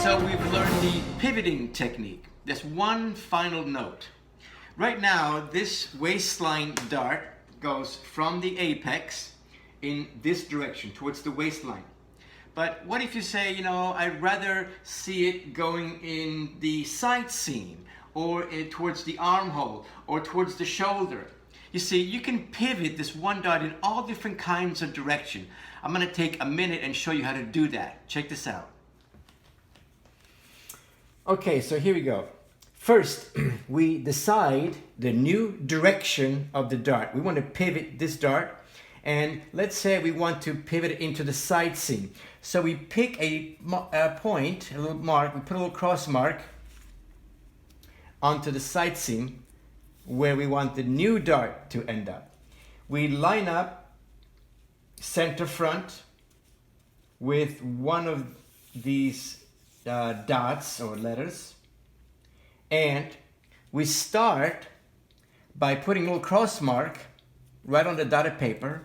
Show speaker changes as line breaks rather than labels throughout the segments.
So we've learned the pivoting technique. There's one final note. Right now, this waistline dart goes from the apex in this direction, towards the waistline. But what if you say, I'd rather see it going in the side seam, or towards the armhole, or towards the shoulder? You see, you can pivot this one dart in all different kinds of direction. I'm going to take a minute and show you how to do that. Check this out. Okay, so here we go. First, we decide the new direction of the dart. We want to pivot this dart, and let's say we want to pivot it into the side seam. So we pick a point, a little mark, we put a little cross mark onto the side seam where we want the new dart to end up. We line up center front with one of these dots or letters, and we start by putting a little cross mark right on the dotted paper,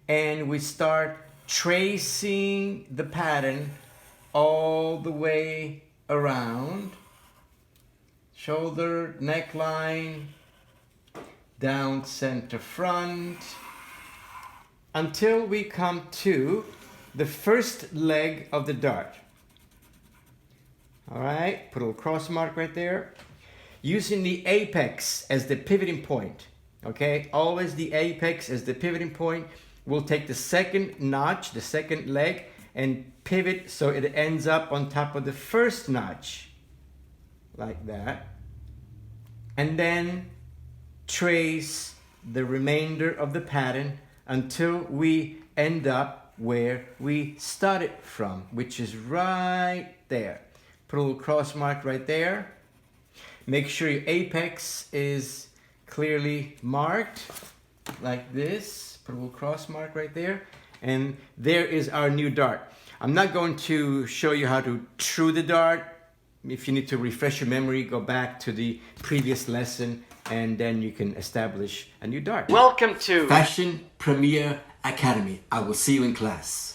and we start tracing the pattern all the way around, shoulder, neckline, down center front, until we come to the first leg of the dart. All right, put a little cross mark right there. Using the apex as the pivoting point, okay? Always the apex as the pivoting point. We'll take the second notch, the second leg, and pivot so it ends up on top of the first notch, like that. And then trace the remainder of the pattern until we end up where we started from, which is right there. Put a little cross mark right there. Make sure your apex is clearly marked like this. Put a little cross mark right there. And there is our new dart. I'm not going to show you how to true the dart. If you need to refresh your memory, go back to the previous lesson, and then you can establish a new dart. Welcome to Fashion Premier Academy. I will see you in class.